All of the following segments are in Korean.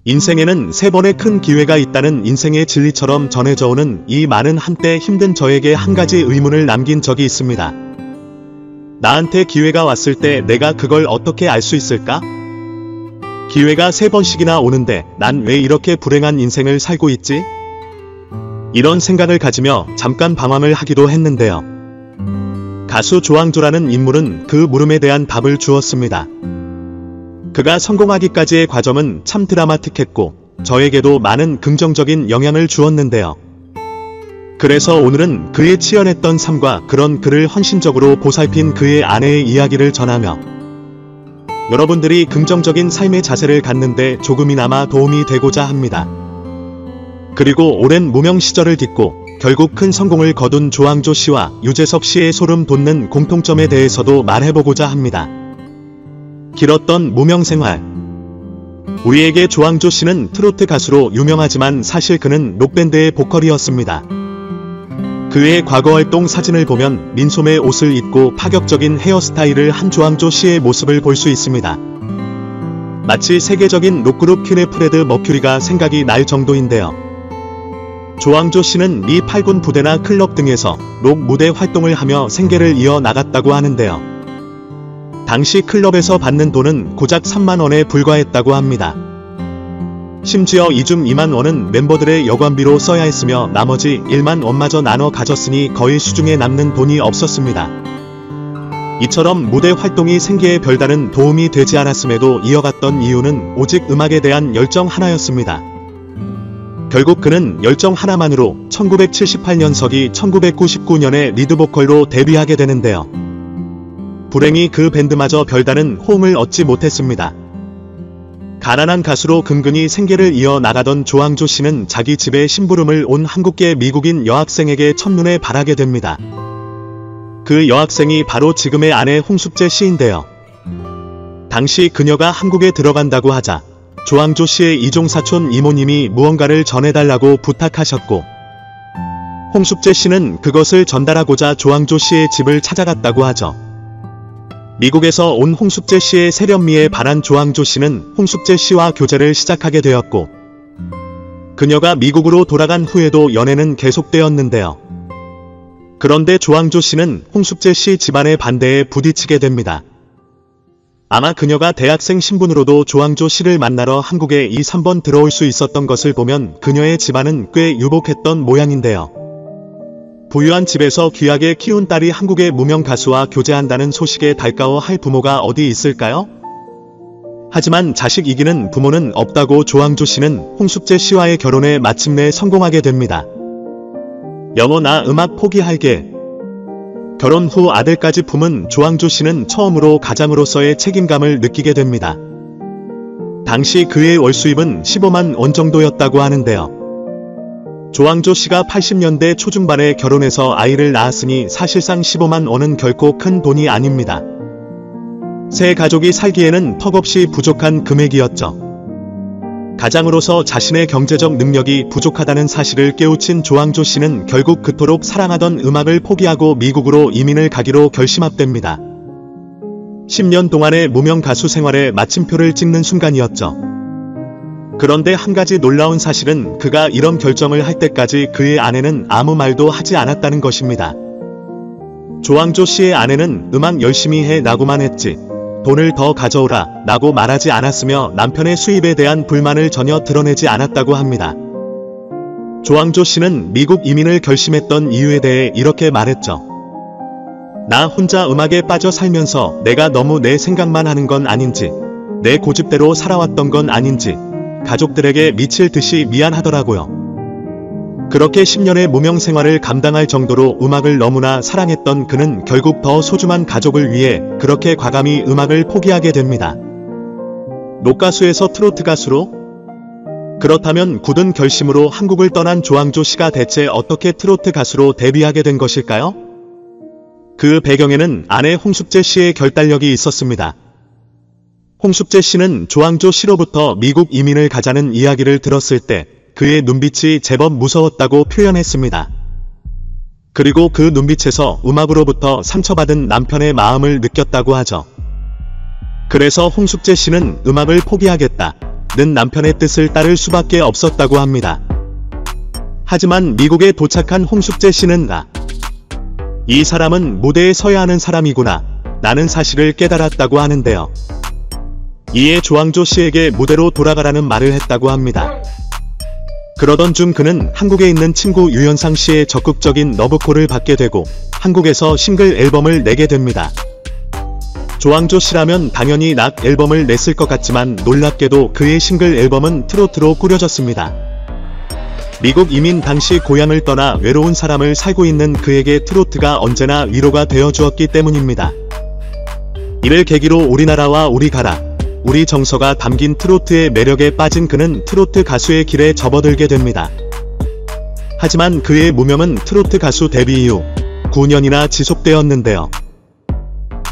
인생에는 3번의 큰 기회가 있다는 인생의 진리처럼 전해져 오는 이 말은 한때 힘든 저에게 한 가지 의문을 남긴 적이 있습니다. 나한테 기회가 왔을 때 내가 그걸 어떻게 알 수 있을까? 기회가 3번씩이나 오는데 난 왜 이렇게 불행한 인생을 살고 있지? 이런 생각을 가지며 잠깐 방황을 하기도 했는데요. 가수 조항조라는 인물은 그 물음에 대한 답을 주었습니다. 그가 성공하기까지의 과정은 참 드라마틱했고 저에게도 많은 긍정적인 영향을 주었는데요. 그래서 오늘은 그의 치열했던 삶과 그런 그를 헌신적으로 보살핀 그의 아내의 이야기를 전하며 여러분들이 긍정적인 삶의 자세를 갖는데 조금이나마 도움이 되고자 합니다. 그리고 오랜 무명 시절을 딛고 결국 큰 성공을 거둔 조항조 씨와 유재석 씨의 소름 돋는 공통점에 대해서도 말해보고자 합니다. 길었던 무명 생활. 우리에게 조항조 씨는 트로트 가수로 유명하지만 사실 그는 록밴드의 보컬이었습니다. 그의 과거 활동 사진을 보면 민소매 옷을 입고 파격적인 헤어스타일을 한 조항조 씨의 모습을 볼 수 있습니다. 마치 세계적인 록그룹 퀸의 프레드 머큐리가 생각이 날 정도인데요. 조항조 씨는 미 8군 부대나 클럽 등에서 록 무대 활동을 하며 생계를 이어나갔다고 하는데요. 당시 클럽에서 받는 돈은 고작 3만원에 불과했다고 합니다. 심지어 이중 2만원은 멤버들의 여관비로 써야 했으며 나머지 1만원마저 나눠 가졌으니 거의 수중에 남는 돈이 없었습니다. 이처럼 무대 활동이 생계에 별다른 도움이 되지 않았음에도 이어갔던 이유는 오직 음악에 대한 열정 하나였습니다. 결국 그는 열정 하나만으로 1978년서기 1999년에 리드보컬로 데뷔하게 되는데요. 불행히 그 밴드마저 별다른 호응을 얻지 못했습니다. 가난한 가수로 근근히 생계를 이어나가던 조항조 씨는 자기 집에 심부름을 온 한국계 미국인 여학생에게 첫눈에 반하게 됩니다. 그 여학생이 바로 지금의 아내 홍숙재 씨인데요. 당시 그녀가 한국에 들어간다고 하자 조항조 씨의 이종사촌 이모님이 무언가를 전해달라고 부탁하셨고 홍숙재 씨는 그것을 전달하고자 조항조 씨의 집을 찾아갔다고 하죠. 미국에서 온 홍숙재 씨의 세련미에 반한 조항조 씨는 홍숙재 씨와 교제를 시작하게 되었고 그녀가 미국으로 돌아간 후에도 연애는 계속되었는데요. 그런데 조항조 씨는 홍숙재 씨 집안의 반대에 부딪히게 됩니다. 아마 그녀가 대학생 신분으로도 조항조 씨를 만나러 한국에 2, 3번 들어올 수 있었던 것을 보면 그녀의 집안은 꽤 유복했던 모양인데요. 부유한 집에서 귀하게 키운 딸이 한국의 무명 가수와 교제한다는 소식에 달가워할 부모가 어디 있을까요? 하지만 자식 이기는 부모는 없다고 조항조 씨는 홍숙재 씨와의 결혼에 마침내 성공하게 됩니다. 여보 나 음악 포기할게. 결혼 후 아들까지 품은 조항조 씨는 처음으로 가장으로서의 책임감을 느끼게 됩니다. 당시 그의 월수입은 15만 원 정도였다고 하는데요. 조항조 씨가 80년대 초중반에 결혼해서 아이를 낳았으니 사실상 15만 원은 결코 큰 돈이 아닙니다. 세 가족이 살기에는 턱없이 부족한 금액이었죠. 가장으로서 자신의 경제적 능력이 부족하다는 사실을 깨우친 조항조 씨는 결국 그토록 사랑하던 음악을 포기하고 미국으로 이민을 가기로 결심합니다. 10년 동안의 무명 가수 생활에 마침표를 찍는 순간이었죠. 그런데 한 가지 놀라운 사실은 그가 이런 결정을 할 때까지 그의 아내는 아무 말도 하지 않았다는 것입니다. 조항조 씨의 아내는 음악 열심히 해 라고만 했지 돈을 더 가져오라 라고 말하지 않았으며 남편의 수입에 대한 불만을 전혀 드러내지 않았다고 합니다. 조항조 씨는 미국 이민을 결심했던 이유에 대해 이렇게 말했죠. 나 혼자 음악에 빠져 살면서 내가 너무 내 생각만 하는 건 아닌지 내 고집대로 살아왔던 건 아닌지 가족들에게 미칠 듯이 미안하더라고요. 그렇게 10년의 무명 생활을 감당할 정도로 음악을 너무나 사랑했던 그는 결국 더 소중한 가족을 위해 그렇게 과감히 음악을 포기하게 됩니다. 록가수에서 트로트 가수로? 그렇다면 굳은 결심으로 한국을 떠난 조항조 씨가 대체 어떻게 트로트 가수로 데뷔하게 된 것일까요? 그 배경에는 아내 홍숙재 씨의 결단력이 있었습니다. 홍숙재 씨는 조항조 씨로부터 미국 이민을 가자는 이야기를 들었을 때 그의 눈빛이 제법 무서웠다고 표현했습니다. 그리고 그 눈빛에서 음악으로부터 상처받은 남편의 마음을 느꼈다고 하죠. 그래서 홍숙재 씨는 음악을 포기하겠다. 는 남편의 뜻을 따를 수밖에 없었다고 합니다. 하지만 미국에 도착한 홍숙재 씨는 이 사람은 무대에 서야 하는 사람이구나 라는 사실을 깨달았다고 하는데요. 이에 조항조 씨에게 무대로 돌아가라는 말을 했다고 합니다. 그러던 중 그는 한국에 있는 친구 유현상 씨의 적극적인 러브콜을 받게 되고 한국에서 싱글 앨범을 내게 됩니다. 조항조 씨라면 당연히 락 앨범을 냈을 것 같지만 놀랍게도 그의 싱글 앨범은 트로트로 꾸려졌습니다. 미국 이민 당시 고향을 떠나 외로운 사람을 살고 있는 그에게 트로트가 언제나 위로가 되어 주었기 때문입니다. 이를 계기로 우리나라와 우리 가라, 우리 정서가 담긴 트로트의 매력에 빠진 그는 트로트 가수의 길에 접어들게 됩니다. 하지만 그의 무명은 트로트 가수 데뷔 이후 9년이나 지속되었는데요.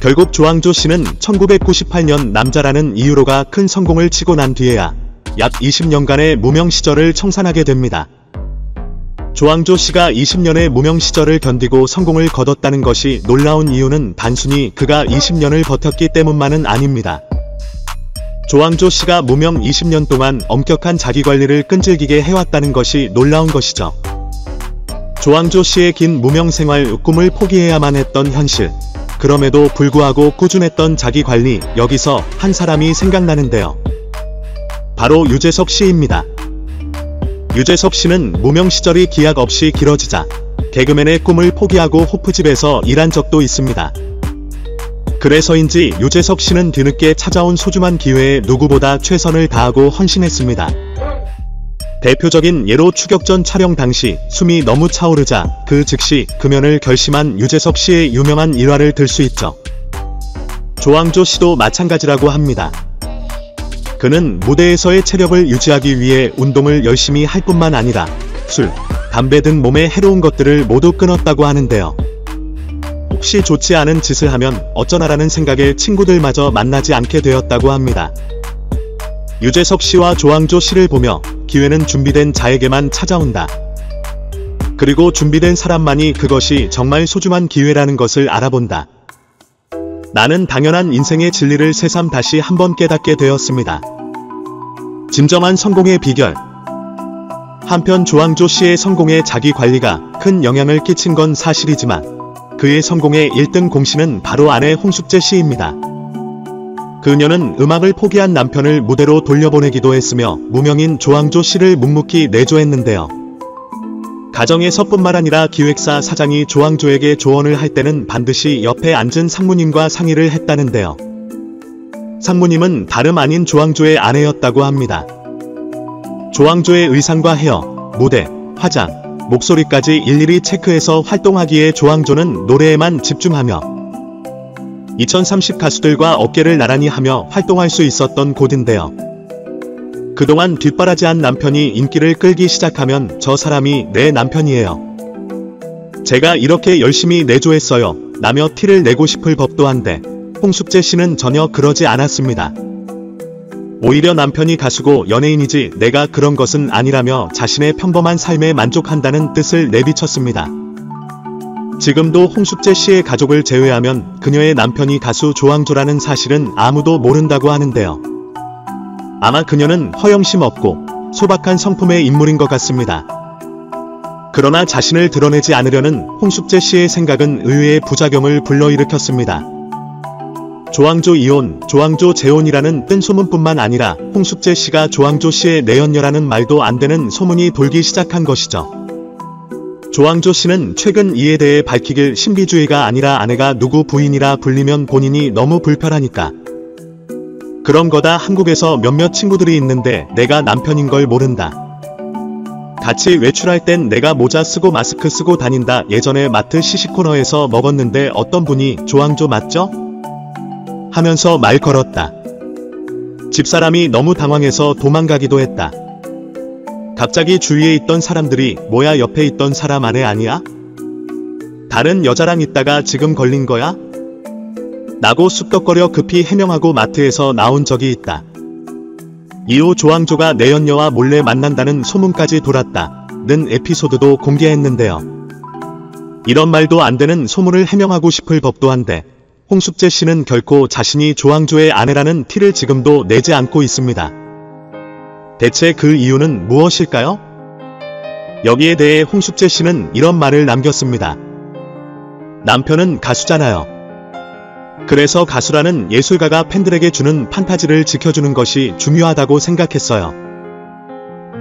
결국 조항조 씨는 1998년 남자라는 이유로가 큰 성공을 치고 난 뒤에야 약 20년간의 무명 시절을 청산하게 됩니다. 조항조 씨가 20년의 무명 시절을 견디고 성공을 거뒀다는 것이 놀라운 이유는 단순히 그가 20년을 버텼기 때문만은 아닙니다. 조항조 씨가 무명 20년 동안 엄격한 자기관리를 끈질기게 해왔다는 것이 놀라운 것이죠. 조항조 씨의 긴 무명 생활 꿈을 포기해야만 했던 현실. 그럼에도 불구하고 꾸준했던 자기관리, 여기서 한 사람이 생각나는데요. 바로 유재석 씨입니다. 유재석 씨는 무명 시절이 기약 없이 길어지자 개그맨의 꿈을 포기하고 호프집에서 일한 적도 있습니다. 그래서인지 유재석 씨는 뒤늦게 찾아온 소중한 기회에 누구보다 최선을 다하고 헌신했습니다. 대표적인 예로 추격전 촬영 당시 숨이 너무 차오르자 그 즉시 금연을 결심한 유재석 씨의 유명한 일화를 들 수 있죠. 조항조 씨도 마찬가지라고 합니다. 그는 무대에서의 체력을 유지하기 위해 운동을 열심히 할 뿐만 아니라 술, 담배 등 몸에 해로운 것들을 모두 끊었다고 하는데요. 혹시 좋지 않은 짓을 하면 어쩌나라는 생각에 친구들마저 만나지 않게 되었다고 합니다. 유재석 씨와 조항조 씨를 보며 기회는 준비된 자에게만 찾아온다. 그리고 준비된 사람만이 그것이 정말 소중한 기회라는 것을 알아본다. 나는 당연한 인생의 진리를 새삼 다시 한번 깨닫게 되었습니다. 진정한 성공의 비결. 한편 조항조 씨의 성공에 자기 관리가 큰 영향을 끼친 건 사실이지만 그의 성공의 1등 공신은 바로 아내 홍숙재 씨입니다. 그녀는 음악을 포기한 남편을 무대로 돌려보내기도 했으며 무명인 조항조 씨를 묵묵히 내조했는데요. 가정에서뿐만 아니라 기획사 사장이 조항조에게 조언을 할 때는 반드시 옆에 앉은 상무님과 상의를 했다는데요. 상무님은 다름 아닌 조항조의 아내였다고 합니다. 조항조의 의상과 헤어, 무대, 화장, 목소리까지 일일이 체크해서 활동하기에 조항조는 노래에만 집중하며 2030 가수들과 어깨를 나란히 하며 활동할 수 있었던 곳인데요. 그동안 뒷바라지한 남편이 인기를 끌기 시작하면 저 사람이 내 남편이에요. 제가 이렇게 열심히 내조했어요. 라며 티를 내고 싶을 법도 한데 홍숙재 씨는 전혀 그러지 않았습니다. 오히려 남편이 가수고 연예인이지 내가 그런 것은 아니라며 자신의 평범한 삶에 만족한다는 뜻을 내비쳤습니다. 지금도 홍숙재 씨의 가족을 제외하면 그녀의 남편이 가수 조항조라는 사실은 아무도 모른다고 하는데요. 아마 그녀는 허영심 없고 소박한 성품의 인물인 것 같습니다. 그러나 자신을 드러내지 않으려는 홍숙재 씨의 생각은 의외의 부작용을 불러일으켰습니다. 조항조 이혼, 조항조 재혼이라는 뜬 소문뿐만 아니라 홍숙재 씨가 조항조 씨의 내연녀라는 말도 안 되는 소문이 돌기 시작한 것이죠. 조항조 씨는 최근 이에 대해 밝히길 신비주의가 아니라 아내가 누구 부인이라 불리면 본인이 너무 불편하니까. 그런 거다. 한국에서 몇몇 친구들이 있는데 내가 남편인 걸 모른다. 같이 외출할 땐 내가 모자 쓰고 마스크 쓰고 다닌다. 예전에 마트 시식코너에서 먹었는데 어떤 분이 조항조 맞죠? 하면서 말 걸었다. 집사람이 너무 당황해서 도망가기도 했다. 갑자기 주위에 있던 사람들이 뭐야 옆에 있던 사람 아내 아니야? 다른 여자랑 있다가 지금 걸린 거야? 나고 쑥덕거려 급히 해명하고 마트에서 나온 적이 있다. 이후 조항조가 내연녀와 몰래 만난다는 소문까지 돌았다. 는 에피소드도 공개했는데요. 이런 말도 안 되는 소문을 해명하고 싶을 법도 한데 홍숙재 씨는 결코 자신이 조항조의 아내라는 티를 지금도 내지 않고 있습니다. 대체 그 이유는 무엇일까요? 여기에 대해 홍숙재 씨는 이런 말을 남겼습니다. 남편은 가수잖아요. 그래서 가수라는 예술가가 팬들에게 주는 판타지를 지켜주는 것이 중요하다고 생각했어요.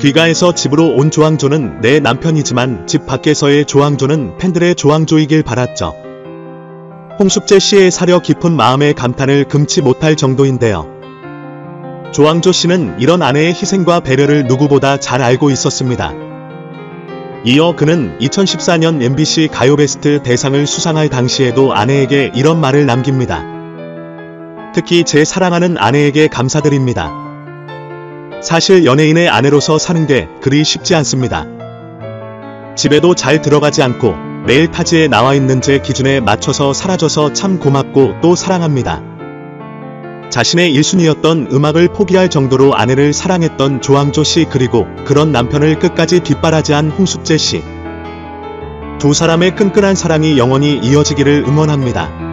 귀가해서 집으로 온 조항조는 내 남편이지만 집 밖에서의 조항조는 팬들의 조항조이길 바랐죠. 홍숙재 씨의 사려 깊은 마음의 감탄을 금치 못할 정도인데요. 조항조 씨는 이런 아내의 희생과 배려를 누구보다 잘 알고 있었습니다. 이어 그는 2014년 MBC 가요베스트 대상을 수상할 당시에도 아내에게 이런 말을 남깁니다. 특히 제 사랑하는 아내에게 감사드립니다. 사실 연예인의 아내로서 사는 게 그리 쉽지 않습니다. 집에도 잘 들어가지 않고 매일 타지에 나와 있는 제 기준에 맞춰서 살아줘서 참 고맙고 또 사랑합니다. 자신의 1순위였던 음악을 포기할 정도로 아내를 사랑했던 조항조 씨, 그리고 그런 남편을 끝까지 뒷바라지한 홍숙재 씨. 두 사람의 끈끈한 사랑이 영원히 이어지기를 응원합니다.